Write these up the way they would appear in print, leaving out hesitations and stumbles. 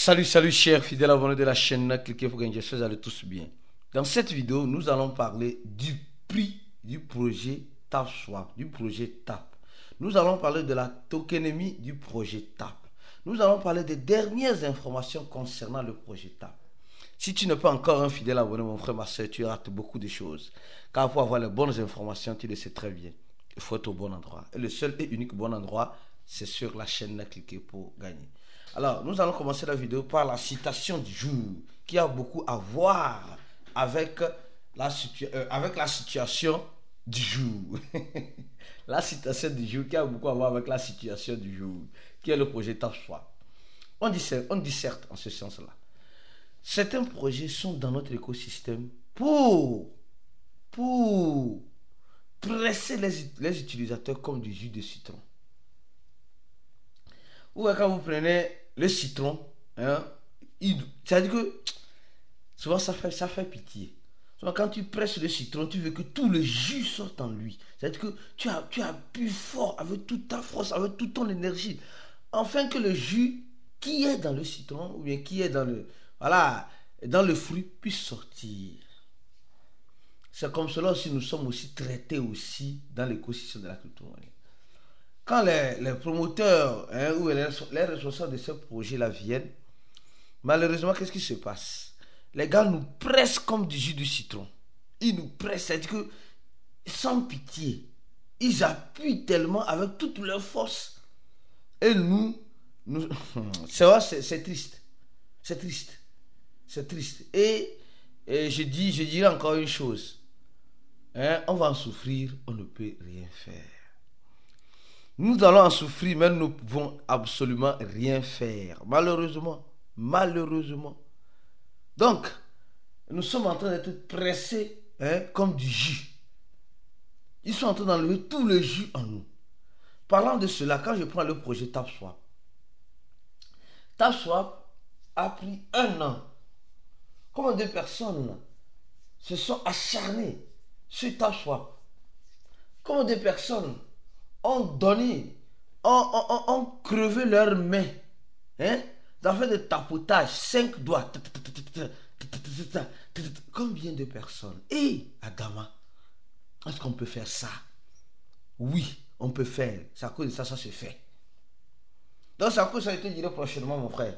Salut chers fidèles abonnés de la chaîne, cliquez pour gagner, j'espère que vous allez tous bien. Dans cette vidéo, nous allons parler du prix du projet TapSwap, du projet TAP. Nous allons parler de la tokenomie du projet TAP. Nous allons parler des dernières informations concernant le projet TAP. Si tu n'es pas encore un fidèle abonné, mon frère, ma soeur, tu rates beaucoup de choses. Car pour avoir les bonnes informations, tu le sais très bien. Il faut être au bon endroit. Et le seul et unique bon endroit, c'est sur la chaîne cliquez pour gagner. Alors, nous allons commencer la vidéo par la citation du jour, qui a beaucoup à voir avec la situation du jour. La citation du jour qui a beaucoup à voir avec la situation du jour, qui est le projet TapSwap. On dit certes en ce sens-là. Certains projets sont dans notre écosystème pour presser les utilisateurs comme du jus de citron. Ou quand vous prenez le citron, hein, c'est-à-dire que souvent ça fait pitié. Souvent quand tu presses le citron, tu veux que tout le jus sorte en lui. C'est-à-dire que tu as bu fort avec toute ta force, avec toute ton énergie, afin que le jus qui est dans le citron, ou bien qui est dans le fruit, puisse sortir. C'est comme cela aussi nous sommes aussi traités aussi dans l'écosystème de la crypto-monnaie. Quand les promoteurs ou les responsables de ce projet-là viennent, malheureusement, qu'est-ce qui se passe? Les gars nous pressent comme du jus de citron. Ils nous pressent, c'est-à-dire que sans pitié. Ils appuient tellement avec toute leur force. Et c'est triste. C'est triste. C'est triste. Et je dirais encore une chose. On va en souffrir, on ne peut rien faire. Nous allons en souffrir, mais nous ne pouvons absolument rien faire. Malheureusement. Donc, nous sommes en train d'être pressés comme du jus. Ils sont en train d'enlever tout le jus en nous. Parlant de cela, quand je prends le projet TapSwap, TapSwap a pris 1 an. Combien de personnes se sont acharnées sur TapSwap? Combien de personnes ont donné, ont crevé leurs mains, dans fait de tapotage, 5 doigts. Combien de personnes? Et Adama, est-ce qu'on peut faire ça? Oui, on peut faire. C'est à cause de ça, ça se fait. Donc c'est à cause de ça que je te dirai prochainement, mon frère.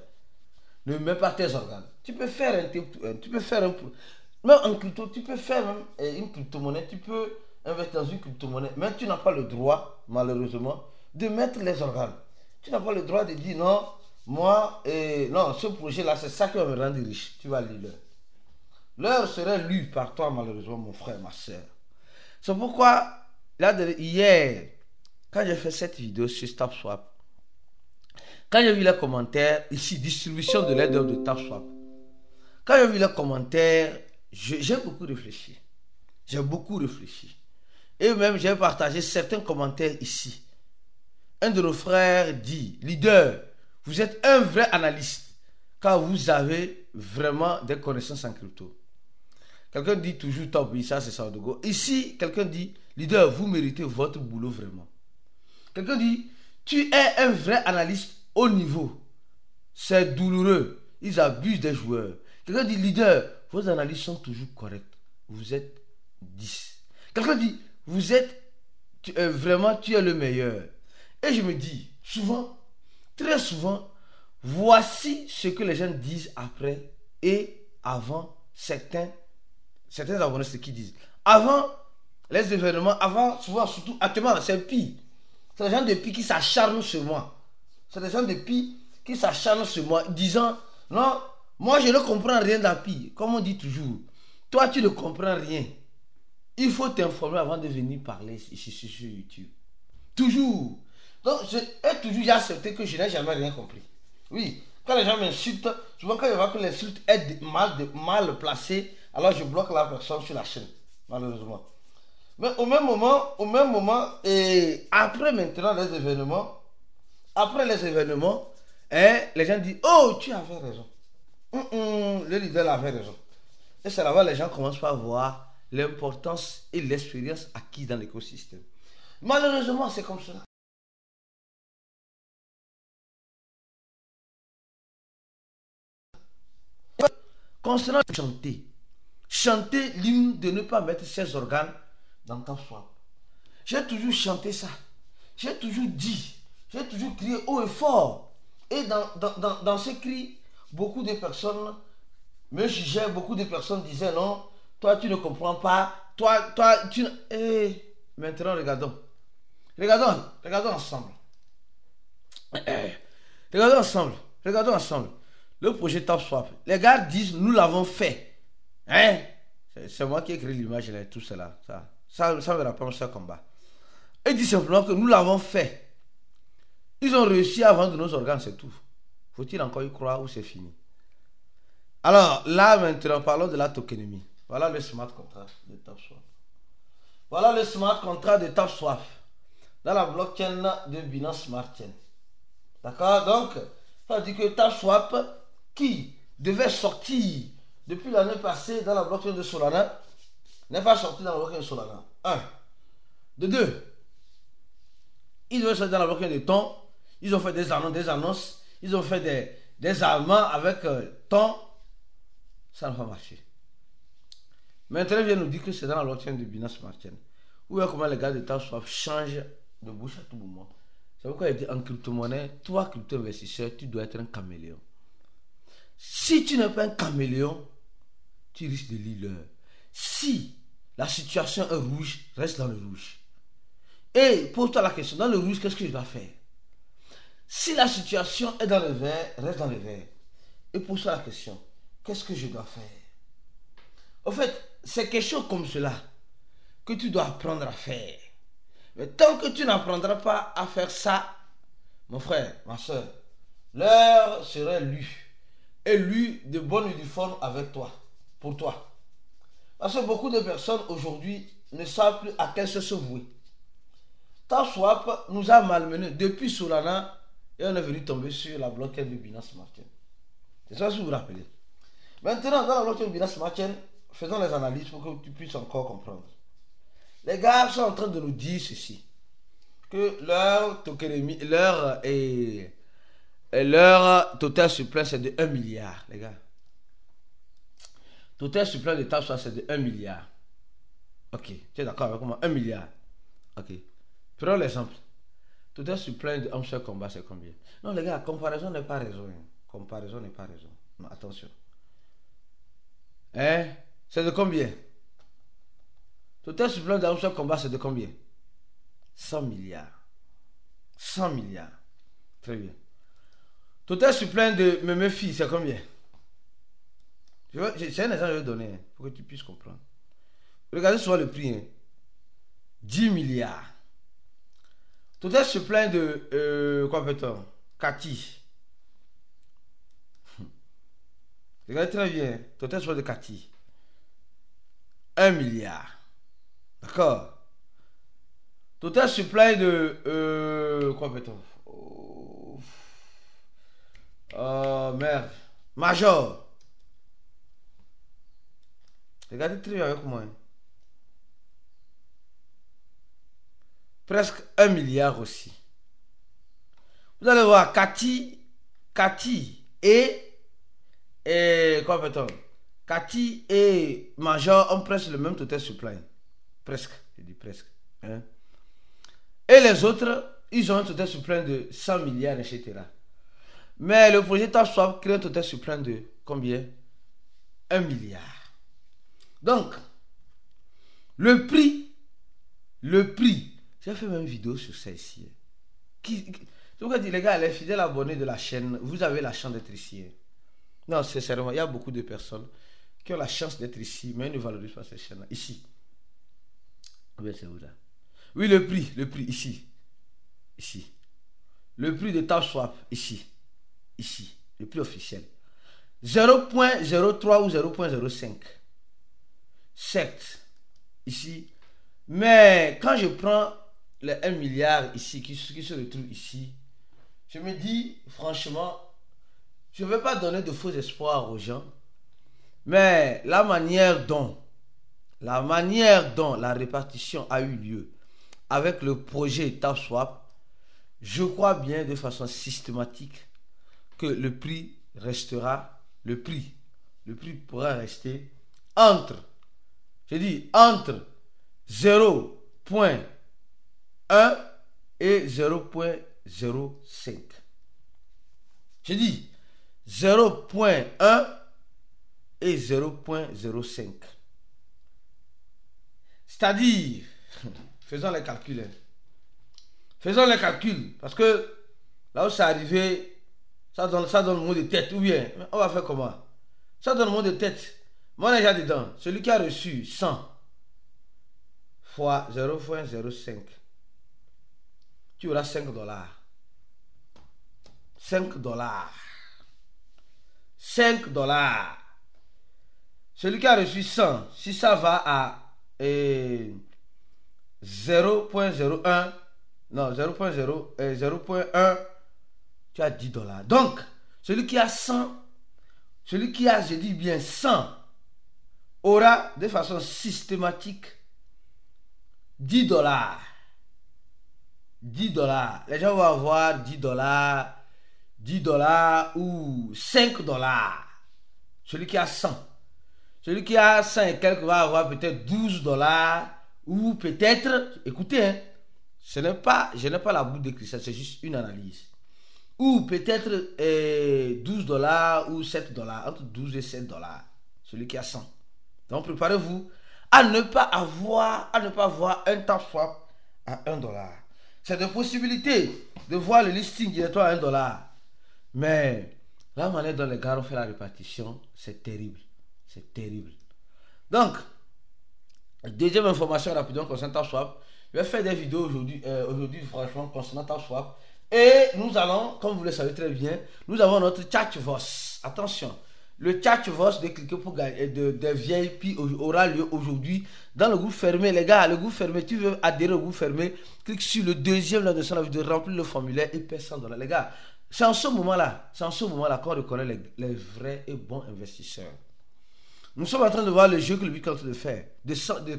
Ne mets pas tes organes. Tu peux faire même en crypto, tu peux faire une crypto-monnaie, tu peux investir dans une crypto-monnaie, mais tu n'as pas le droit, malheureusement, de mettre les organes. Tu n'as pas le droit de dire non, moi, non, ce projet-là, c'est ça qui va me rendre riche. Tu vas lire l'heure. L'heure serait lue par toi, malheureusement, mon frère, ma soeur. C'est pourquoi, hier, quand j'ai fait cette vidéo sur TapSwap, quand j'ai vu les commentaires, ici, distribution de l'aide de TapSwap, quand j'ai vu les commentaires, j'ai beaucoup réfléchi. J'ai beaucoup réfléchi. Et même, j'ai partagé certains commentaires ici. Un de nos frères dit, leader, vous êtes un vrai analyste, car vous avez vraiment des connaissances en crypto. Quelqu'un dit toujours top, oui, ça c'est Saodogo. Ici, quelqu'un dit, leader, vous méritez votre boulot vraiment. Quelqu'un dit, tu es un vrai analyste haut niveau. C'est douloureux. Ils abusent des joueurs. Quelqu'un dit, leader, vos analyses sont toujours correctes. Vous êtes 10. Quelqu'un dit, vraiment, tu es le meilleur. Et je me dis, souvent, très souvent, voici ce que les gens disent après et avant certains abonnés, ce qu'ils disent. Avant les événements, souvent, surtout actuellement, c'est pire. C'est les gens de pire qui s'acharnent sur moi. C'est les gens de pire qui s'acharnent sur moi, disant, non, moi je ne comprends rien d'Api. Comme on dit toujours, toi tu ne comprends rien. Il faut t'informer avant de venir parler ici sur YouTube. Toujours. Donc, toujours j'ai accepté que je n'ai jamais rien compris. Oui, quand les gens m'insultent, souvent quand je vois que l'insulte est mal placée, alors je bloque la personne sur la chaîne, malheureusement. Mais au même moment, et après maintenant les événements, les gens disent, oh, tu avais raison. Le leader avait raison. Et c'est là-bas les gens commencent à voir l'importance et l'expérience acquise dans l'écosystème. Malheureusement, c'est comme ça. concernant chanter, chanter l'hymne de ne pas mettre ses organes dans ta foi. J'ai toujours chanté ça. J'ai toujours dit, j'ai toujours crié haut et fort. Et dans ces cris, beaucoup de personnes me jugeaient, beaucoup de personnes disaient non, toi tu ne comprends pas, toi tu ne... Et maintenant regardons. Regardons ensemble. Regardons ensemble. Le projet Top Swap. Les gars disent nous l'avons fait. Hein? C'est moi qui ai créé l'image et tout cela. Ça me rappelle ce combat. Ils disent simplement que nous l'avons fait. Ils ont réussi à vendre nos organes, c'est tout. Faut-il encore y croire ou c'est fini? Alors, là maintenant, parlons de la tokenomie. Voilà le smart contract de Top Swap. Voilà le smart contract de Top Swap dans la blockchain de Binance Smart Chain. D'accord? Donc, ça veut dire que Top Swap, qui devait sortir depuis l'année passée dans la blockchain de Solana, n'est pas sorti dans la blockchain de Solana. 1. De 2. Ils devait sortir dans la blockchain de Ton. Ils ont fait des annonces. Ils ont fait des armements avec Ton. Ça n'a pas marché. Maintenant, ils viennent nous dire que c'est dans la blockchain de Binance Smart Chain. Vous voyez comment les gars de Top Swap changent de bouche à tout moment. C'est pourquoi il dit en crypto-monnaie, toi, crypto-investisseur, tu dois être un caméléon. Si tu n'es pas un caméléon, tu risques de lire l'heure. Si la situation est rouge, reste dans le rouge. Et pose-toi la question, dans le rouge, qu'est-ce que je dois faire? Si la situation est dans le vert, reste dans le vert. Et pose-toi la question, qu'est-ce que je dois faire? En fait, c'est quelque chose comme cela que tu dois apprendre à faire. Mais tant que tu n'apprendras pas à faire ça, mon frère, ma soeur, l'heure sera lue. Et lue de bonne uniforme avec toi, pour toi. Parce que beaucoup de personnes aujourd'hui ne savent plus à quelle se vouer. Top Swap nous a malmenés depuis Solana et on est venu tomber sur la blockchain de Binance Smart Chain. C'est ça si vous vous rappelez. Maintenant, dans la blockchain de Binance Smart Chain, faisons les analyses pour que tu puisses encore comprendre. Les gars sont en train de nous dire ceci, que leur tokenomie, leur total supply c'est de 1 milliard, les gars. Total supply de Top Swap c'est de 1 milliard. Ok, tu es d'accord avec moi? 1 milliard. Ok. Prenons l'exemple. Total supply de Amsterdam Combat c'est combien? Non les gars, comparaison n'est pas raison. Comparaison n'est pas raison. Non, attention. Hein? C'est de combien? Total supply de Amsterdam Combat c'est de combien? 100 milliards. 100 milliards. Très bien. Total supply de Memefi c'est combien? C'est un exemple que je vais donner pour que tu puisses comprendre. Regardez sur le prix. 10 milliards. Total supply de quoi peut-on? Cathy. Regardez très bien. Total supply de Cathy. 1 milliard. D'accord. Total supply de quoi peut-on? Merde. Major. Regardez très bien avec moi. Presque 1 milliard aussi. Vous allez voir, Cathy et quoi peut-on? Cathy et Major ont presque le même total supply. Presque, je dis presque. Hein? Et les autres, ils ont un total supply de 100 milliards, etc. Mais le projet Top Swap crée un total supply de combien? 1 milliard. Donc, le prix, j'ai fait même une vidéo sur ça ici. Je vous dis, les gars, les fidèles abonnés de la chaîne, vous avez la chance d'être ici. Non, sincèrement, il y a beaucoup de personnes qui ont la chance d'être ici, mais ils ne valorisent pas cette chaîne-là. Ici. Oui, c'est où là? Oui, le prix, ici. Ici. Le prix de Top Swap, ici. Ici. Le prix officiel. 0.03 ou 0.05. Certes. Ici. Mais quand je prends les 1 milliard ici, qui se retrouve ici, je me dis, franchement, je ne vais pas donner de faux espoirs aux gens, mais la manière dont la répartition a eu lieu avec le projet Top Swap, je crois bien de façon systématique que le prix restera, le le prix pourra rester entre, je dis entre 0.1 et 0.05. Je dis 0.1 et 0.05. C'est-à-dire, faisons les calculs. Faisons les calculs. Parce que là où c'est arrivé, ça donne le mot de tête. Ou bien, on va faire comment? Ça donne le mot de tête. Moi, on est déjà dedans. Celui qui a reçu 100 fois 0.05, tu auras 5 $. 5 $. 5 $. Celui qui a reçu 100, si ça va à 0.01, non, 0.1, tu as 10 $. Donc, celui qui a 100, celui qui a, je dis bien 100, aura de façon systématique 10 $. 10 $. Les gens vont avoir 10 $, 10 $ ou 5 $. Celui qui a 100. Celui qui a 100 et quelques va avoir peut-être 12 $ ou peut-être, écoutez, hein, je n'ai pas la boule de cristal, c'est juste une analyse. Ou peut-être 12 $ ou 7 $, entre 12 et 7 $. Celui qui a 100. Donc préparez-vous à ne pas avoir un temps swap à 1 $. C'est une possibilité de voir le listing directement à 1 $. Mais la manière dont les gars ont fait la répartition, c'est terrible. C'est terrible. Donc, deuxième information rapidement concernant TapSwap. Je vais faire des vidéos aujourd'hui, franchement, concernant TapSwap. Et nous allons, comme vous le savez très bien, nous avons notre ChatVoice. Attention, le ChatVoice de cliquer pour gagner de VIP aura lieu aujourd'hui dans le groupe fermé. Les gars, le groupe fermé, tu veux adhérer au groupe fermé, clique sur le deuxième là de la vidéo, remplir le formulaire et paie 100 $. Les gars, c'est en ce moment-là qu'on reconnaît les vrais et bons investisseurs. Nous sommes en train de voir le jeu que le Bitcoin est en train de faire. De 100 000,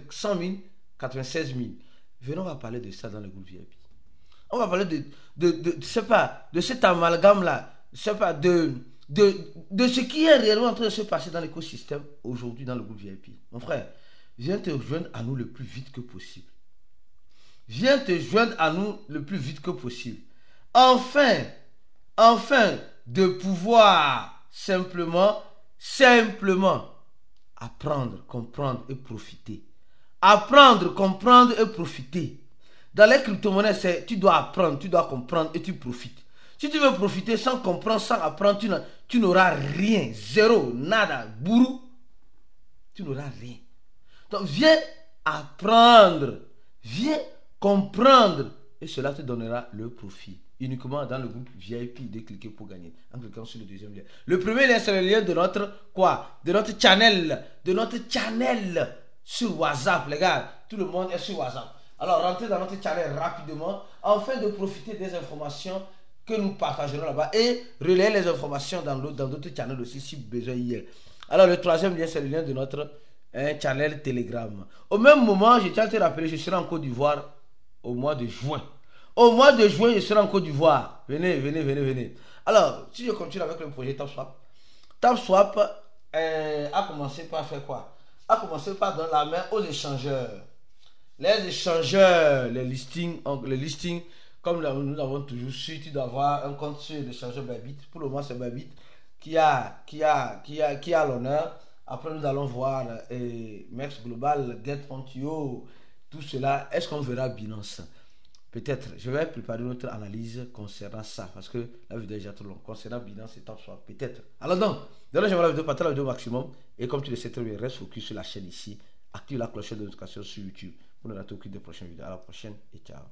96 000. Venons, on va parler de ça dans le groupe VIP. On va parler de cet amalgame-là. De ce qui est réellement en train de se passer dans l'écosystème aujourd'hui dans le groupe VIP. Mon frère, viens te joindre à nous le plus vite que possible. Viens te joindre à nous le plus vite que possible. Enfin de pouvoir simplement apprendre, comprendre et profiter. Apprendre, comprendre et profiter. Dans les crypto-monnaies, tu dois apprendre, tu dois comprendre et tu profites. Si tu veux profiter sans comprendre, sans apprendre, tu n'auras rien. Zéro, nada, bourou. Tu n'auras rien. Donc viens apprendre, viens comprendre et cela te donnera le profit. Uniquement dans le groupe VIP de cliquer pour gagner. En cliquant sur le deuxième lien. Le premier lien, c'est le lien de notre quoi? De notre channel. De notre channel sur WhatsApp, les gars. Tout le monde est sur WhatsApp. Alors, rentrez dans notre channel rapidement afin de profiter des informations que nous partagerons là-bas et relayer les informations dans d'autres channels aussi si besoin hier. Alors, le troisième lien, c'est le lien de notre channel Telegram. Au même moment, je tiens à te rappeler, je serai en Côte d'Ivoire au mois de juin. Au mois de juin, je serai en Côte d'Ivoire. Venez. Alors, si je continue avec le projet TapSwap, TapSwap a commencé par faire quoi? A commencé par donner la main aux échangeurs. Les échangeurs, les listings, comme nous avons toujours su, tu dois avoir un compte sur l'échangeur Bybit. Pour le moment, c'est Bybit qui a l'honneur. Après, nous allons voir Mex Global, Get.io, tout cela. Est-ce qu'on verra Binance? Peut-être, je vais préparer notre analyse concernant ça, parce que la vidéo est déjà trop longue. Concernant Binance et TapSwap, peut-être. Alors donc, j'aimerais la vidéo, partage la vidéo au maximum. Et comme tu le sais très bien, reste focus sur la chaîne ici. Active la cloche de notification sur YouTube pour ne rater aucune des prochaines vidéos. À la prochaine et ciao.